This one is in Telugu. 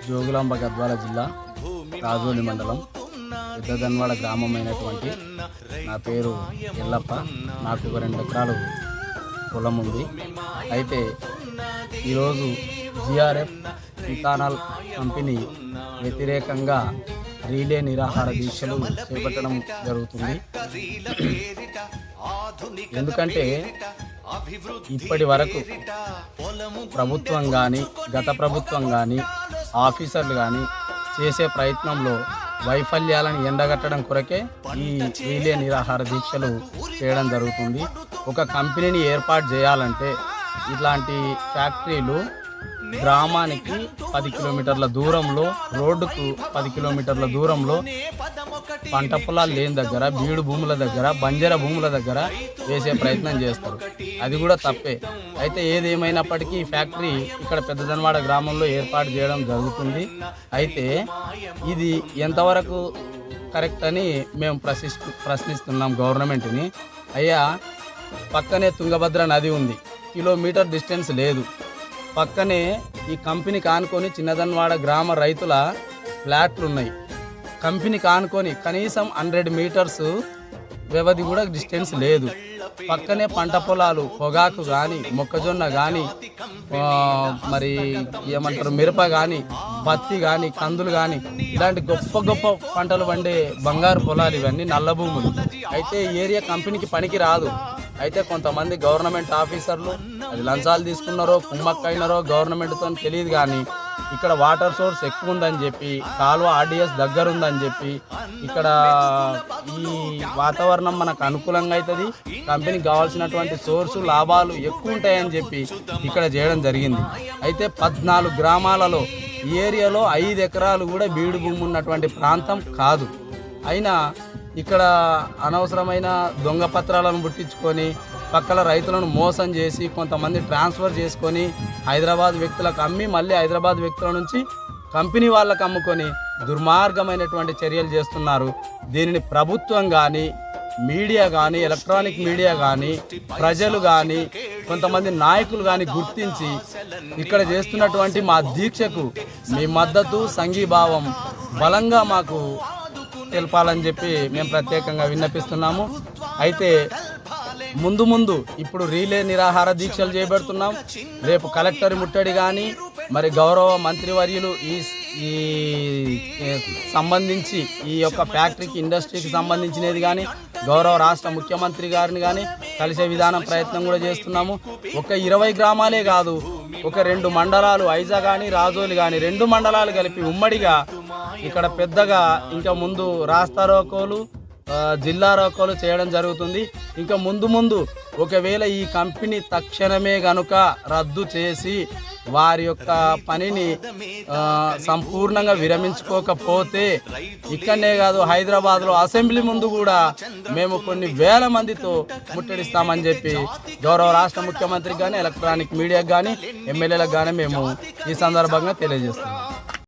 జోగులాంబ గద్వాల జిల్లా రాజోలి మండలం పెద్దదన్వాడ గ్రామమైనటువంటి నా పేరు ఎల్లప్ప. నాకు 2 ఎకరాలు పొలం ఉంది. అయితే ఈరోజు జిఆర్ఎఫ్ ఇథానాల్ కంపెనీ వ్యతిరేకంగా రీలే నిరాహార దీక్షలు చేపట్టడం జరుగుతుంది. ఎందుకంటే ఇప్పటి వరకు ప్రభుత్వం కానీ గత ప్రభుత్వం కానీ ఆఫీసర్లు కానీ చేసే ప్రయత్నంలో వైఫల్యాలను ఎండగట్టడం కొరకే ఈ రీలే నిరాహార దీక్షలు చేయడం జరుగుతుంది. ఒక కంపెనీని ఏర్పాటు చేయాలంటే ఇట్లాంటి ఫ్యాక్టరీలు గ్రామానికి 10 కిలోమీటర్ల దూరంలో, రోడ్డుకు 10 కిలోమీటర్ల దూరంలో, పంట పొలాలు లేని దగ్గర, బీడు భూముల దగ్గర, బంజర భూముల దగ్గర వేసే ప్రయత్నం చేస్తారు. అది కూడా తప్పే. అయితే ఏదేమైనప్పటికీ ఈ ఫ్యాక్టరీ ఇక్కడ పెద్దదన్వాడ గ్రామంలో ఏర్పాటు చేయడం జరుగుతుంది. అయితే ఇది ఎంతవరకు కరెక్ట్ అని మేము ప్రశ్నిస్తున్నాం గవర్నమెంట్ని. అయ్యా, పక్కనే తుంగభద్ర నది ఉంది, కిలోమీటర్ డిస్టెన్స్ లేదు. పక్కనే ఈ కంపెనీ కానుకొని చిన్నదన్వాడ గ్రామ రైతుల ఫ్లాట్లు ఉన్నాయి. కంపెనీ కానుకొని కనీసం 100 మీటర్స్ వ్యవధి కూడా డిస్టెన్స్ లేదు. పక్కనే పంట పొలాలు, పొగాకు కానీ, మొక్కజొన్న కానీ, మరి ఏమంటారు మిరప కానీ, పత్తి కానీ, కందులు కానీ, ఇలాంటి గొప్ప గొప్ప పంటలు పండే బంగారు పొలాలు ఇవన్నీ నల్ల భూములు. అయితే ఈ ఏరియా కంపెనీకి పనికి రాదు. అయితే కొంతమంది గవర్నమెంట్ ఆఫీసర్లు అది లంచాలు తీసుకున్నారో కుమ్మక్కైనారో గవర్నమెంట్తో తెలియదు, కానీ ఇక్కడ వాటర్ సోర్స్ ఎక్కువ ఉందని చెప్పి, కాలువ ఆర్డిఎస్ దగ్గర ఉందని చెప్పి, ఇక్కడ ఈ వాతావరణం మనకు అనుకూలంగా అవుతుంది, కంపెనీకి కావాల్సినటువంటి సోర్సు లాభాలు ఎక్కువ ఉంటాయని చెప్పి ఇక్కడ చేయడం జరిగింది. అయితే 14 గ్రామాలలో ఈ ఏరియాలో 5 ఎకరాలు కూడా బీడు భూమి ఉన్నటువంటి ప్రాంతం కాదు. అయినా ఇక్కడ అనవసరమైన దొంగ పత్రాలను పుట్టించుకొని పక్కల రైతులను మోసం చేసి కొంతమంది ట్రాన్స్ఫర్ చేసుకొని హైదరాబాద్ వ్యక్తులకు అమ్మి మళ్ళీ హైదరాబాద్ వ్యక్తుల నుంచి కంపెనీ వాళ్ళకు అమ్ముకొని దుర్మార్గమైనటువంటి చర్యలు చేస్తున్నారు. దీనిని ప్రభుత్వం కానీ, మీడియా కానీ, ఎలక్ట్రానిక్ మీడియా కానీ, ప్రజలు కానీ, కొంతమంది నాయకులు కానీ గుర్తించి ఇక్కడ చేస్తున్నటువంటి మా దీక్షకు మీ మద్దతు, సంఘీభావం బలంగా మాకు తెలపాలని చెప్పి మేము ప్రత్యేకంగా విన్నపిస్తున్నాము. అయితే ముందు ఇప్పుడు రీలే నిరాహార దీక్షలు చేపడుతున్నాం. రేపు కలెక్టర్ ముట్టడి కానీ, మరి గౌరవ మంత్రివర్యులు ఈ సంబంధించి ఈ యొక్క ఫ్యాక్టరీకి, ఇండస్ట్రీకి సంబంధించినది కానీ, గౌరవ రాష్ట్ర ముఖ్యమంత్రి గారిని కానీ కలిసే విధానం ప్రయత్నం కూడా చేస్తున్నాము. ఒక 20 గ్రామాలే కాదు, ఒక 2 మండలాలు, ఐజా కానీ రాజోలి కానీ 2 మండలాలు కలిపి ఉమ్మడిగా ఇక్కడ పెద్దగా ఇంకా ముందు రాస్తా రోకోలు, జిల్లా రోకోలు చేయడం జరుగుతుంది. ఇంకా ముందు ఒకవేళ ఈ కంపెనీ తక్షణమే గనుక రద్దు చేసి వారి యొక్క పనిని సంపూర్ణంగా విరమించుకోకపోతే ఇక్కడనే కాదు, హైదరాబాద్లో అసెంబ్లీ ముందు కూడా మేము కొన్ని వేల మందితో ముట్టడిస్తామని చెప్పి గౌరవ రాష్ట్ర ముఖ్యమంత్రికి కానీ, ఎలక్ట్రానిక్ మీడియాకు కానీ, ఎమ్మెల్యేలకు కానీ మేము ఈ సందర్భంగా తెలియజేస్తున్నాం.